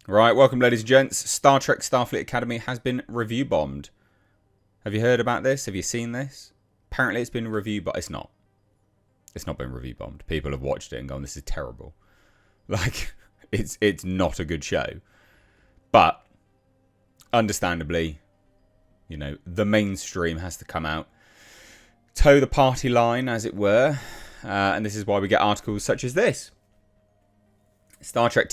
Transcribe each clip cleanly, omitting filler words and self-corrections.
Right, welcome ladies and gents. Star Trek Starfleet Academy has been review bombed. Have you heard about this? Have you seen this? Apparently it's been review, but it's not. It's not been review bombed. People have watched it and gone, this is terrible. Like, it's not a good show. But, understandably, you know, the mainstream has to come out, toe the party line, as it were. And this is why we get articles such as this. New Star Trek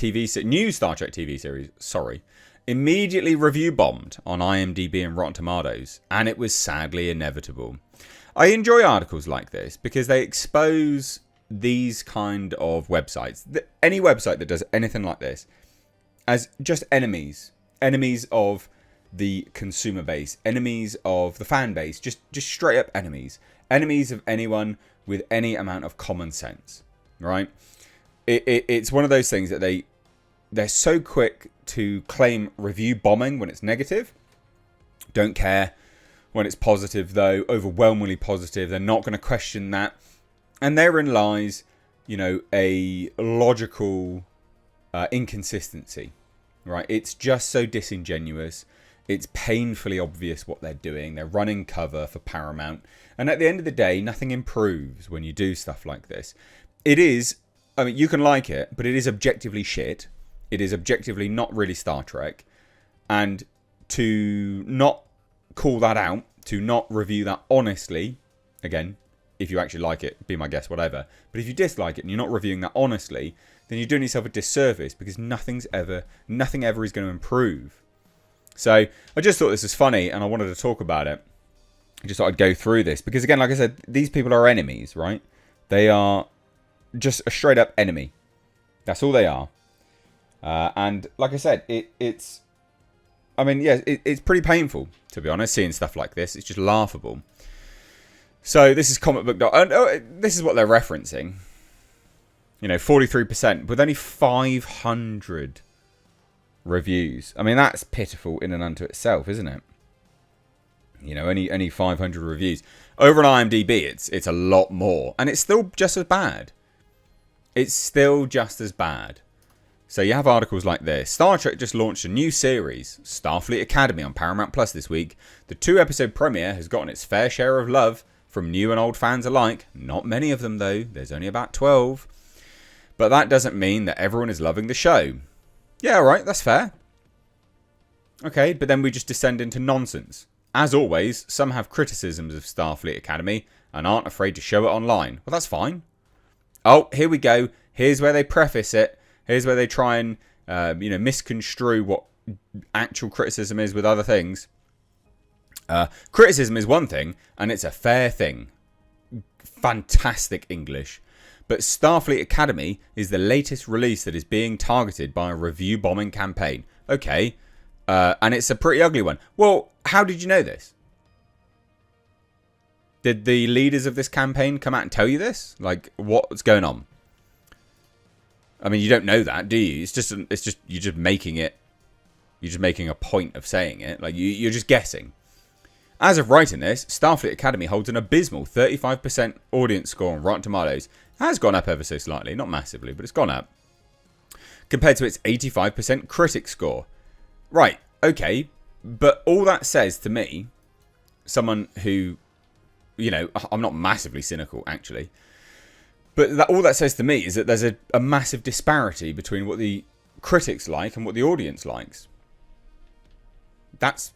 TV series, immediately review bombed on IMDb and Rotten Tomatoes, and it was sadly inevitable. I enjoy articles like this because they expose these kind of websites, any website that does anything like this, as just enemies of the consumer base, enemies of the fan base, just straight up enemies of anyone with any amount of common sense, right? It's one of those things that they're so quick to claim review bombing when it's negative. Don't care when it's positive, though. Overwhelmingly positive. They're not going to question that. And therein lies, you know, a logical inconsistency, right? It's just so disingenuous. It's painfully obvious what they're doing. They're running cover for Paramount. And at the end of the day, nothing improves when you do stuff like this. It is... I mean, you can like it, but it is objectively shit. It is objectively not really Star Trek. And to not call that out, to not review that honestly, again, if you actually like it, be my guest, whatever. But if you dislike it and you're not reviewing that honestly, then you're doing yourself a disservice because nothing ever is going to improve. So I just thought this was funny and I wanted to talk about it. I just thought I'd go through this because, again, like I said, these people are enemies, right? They are just a straight up enemy. That's all they are. And like I said, it's pretty painful, to be honest, seeing stuff like this. It's just laughable. So this is comic book. This is what they're referencing. You know, 43% with only 500 reviews. I mean, that's pitiful in and unto itself, isn't it? You know, only 500 reviews. Over on IMDb, it's a lot more, and it's still just as bad. It's still just as bad. So you have articles like this. Star Trek just launched a new series, Starfleet Academy, on Paramount Plus this week. The 2-episode premiere has gotten its fair share of love from new and old fans alike. Not many of them, though. There's only about 12. But that doesn't mean that everyone is loving the show. Yeah, alright, that's fair. Okay, but then we just descend into nonsense. As always, some have criticisms of Starfleet Academy and aren't afraid to show it online. Well, that's fine. Oh, here we go. Here's where they preface it. Here's where they try and, misconstrue what actual criticism is with other things. Criticism is one thing, and it's a fair thing. Fantastic English. But Starfleet Academy is the latest release that is being targeted by a review bombing campaign. Okay, and it's a pretty ugly one. Well, how did you know this? Did the leaders of this campaign come out and tell you this? Like, what's going on? I mean, you don't know that, do you? It's just you're just making it. You're just making a point of saying it. Like, you're just guessing. As of writing this, Starfleet Academy holds an abysmal 35% audience score on Rotten Tomatoes. It has gone up ever so slightly, not massively, but it's gone up. Compared to its 85% critic score. Right, okay, but all that says to me, someone who, you know, I'm not massively cynical, actually. But all that says to me is that there's a massive disparity between what the critics like and what the audience likes. That's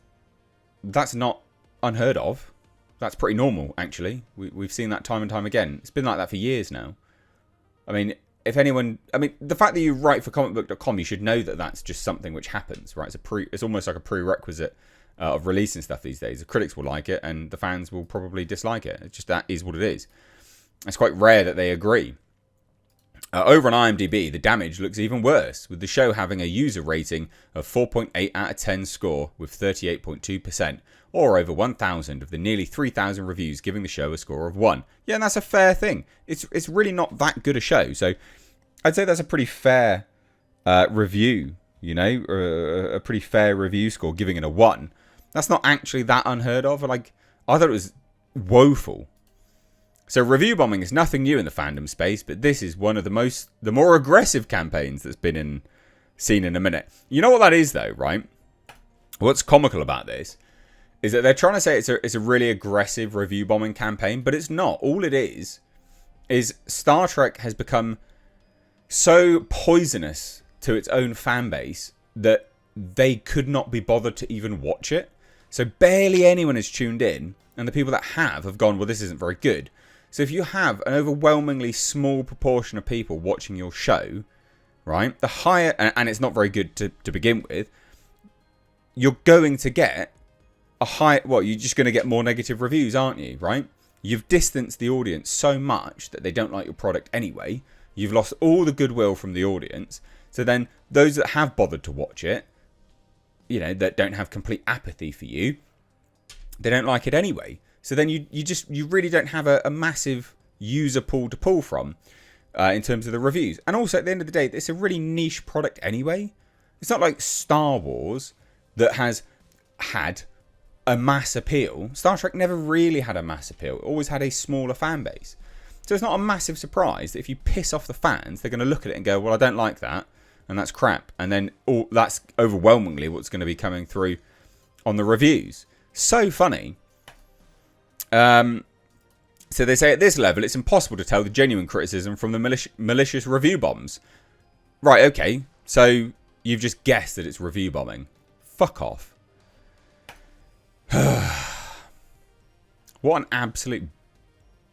not unheard of. That's pretty normal, actually. We've seen that time and time again. It's been like that for years now. I mean, the fact that you write for comicbook.com, you should know that that's just something which happens, right? It's almost like a prerequisite of releasing stuff these days. The critics will like it and the fans will probably dislike it. It's just that is what it is. It's quite rare that they agree. Over on IMDb, the damage looks even worse, with the show having a user rating of 4.8 out of 10 score with 38.2%, or over 1,000 of the nearly 3,000 reviews giving the show a score of 1. Yeah, and that's a fair thing. It's really not that good a show, so I'd say that's a pretty fair review, you know, a pretty fair review score, giving it a 1. That's not actually that unheard of. Like, I thought it was woeful. So review bombing is nothing new in the fandom space, but this is one of the more aggressive campaigns that's been in scene in a minute. You know what that is, though, right? What's comical about this is that they're trying to say it's a really aggressive review bombing campaign, but it's not. All it is Star Trek has become so poisonous to its own fan base that they could not be bothered to even watch it. So barely anyone has tuned in, and the people that have gone, well, this isn't very good. So if you have an overwhelmingly small proportion of people watching your show, right, the higher, and it's not very good to begin with, you're going to get a high, well, you're just going to get more negative reviews, aren't you, right? You've distanced the audience so much that they don't like your product anyway. You've lost all the goodwill from the audience. So then those that have bothered to watch it, you know, that don't have complete apathy for you, they don't like it anyway. So then you really don't have a massive user pool to pull from in terms of the reviews. And also at the end of the day, it's a really niche product anyway. It's not like Star Wars that has had a mass appeal. Star Trek never really had a mass appeal. It always had a smaller fan base. So it's not a massive surprise that if you piss off the fans, they're going to look at it and go, well, I don't like that, and that's crap. And then that's overwhelmingly what's going to be coming through on the reviews. So funny. So they say at this level, it's impossible to tell the genuine criticism from the malicious review bombs. Right, okay. So you've just guessed that it's review bombing. Fuck off. What an absolute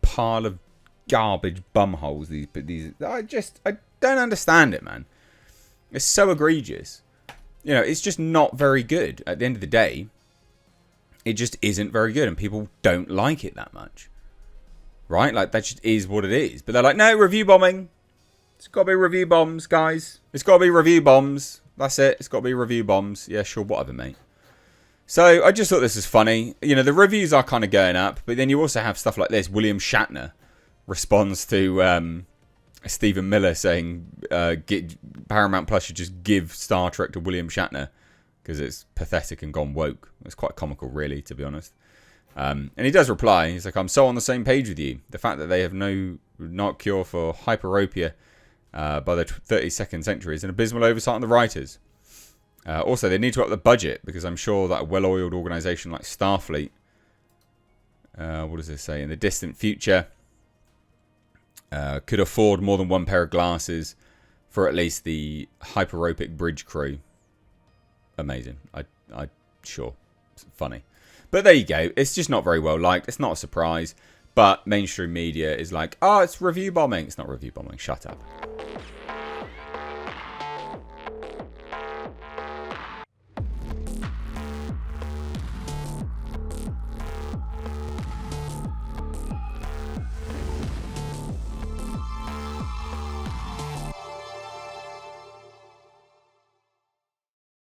pile of garbage bumholes these. I don't understand it, man. It's so egregious. You know, it's just not very good. At the end of the day, it just isn't very good, and people don't like it that much. Right? Like, that just is what it is. But they're like, no, review bombing. It's got to be review bombs, guys. It's got to be review bombs. That's it. It's got to be review bombs. Yeah, sure, whatever, mate. So I just thought this was funny. You know, the reviews are kind of going up, but then you also have stuff like this. William Shatner responds to Stephen Miller saying Paramount Plus should just give Star Trek to William Shatner because it's pathetic and gone woke. It's quite comical, really, to be honest. And he does reply. He's like, I'm so on the same page with you. The fact that they have not cure for hyperopia by the 32nd century is an abysmal oversight on the writers. Also, they need to up the budget because I'm sure that a well-oiled organisation like Starfleet, what does this say, in the distant future, could afford more than one pair of glasses for at least the hyperopic bridge crew. Amazing. I sure. It's funny. But there you go. It's just not very well liked. It's not a surprise. But mainstream media is like, oh, it's review bombing. It's not review bombing. Shut up.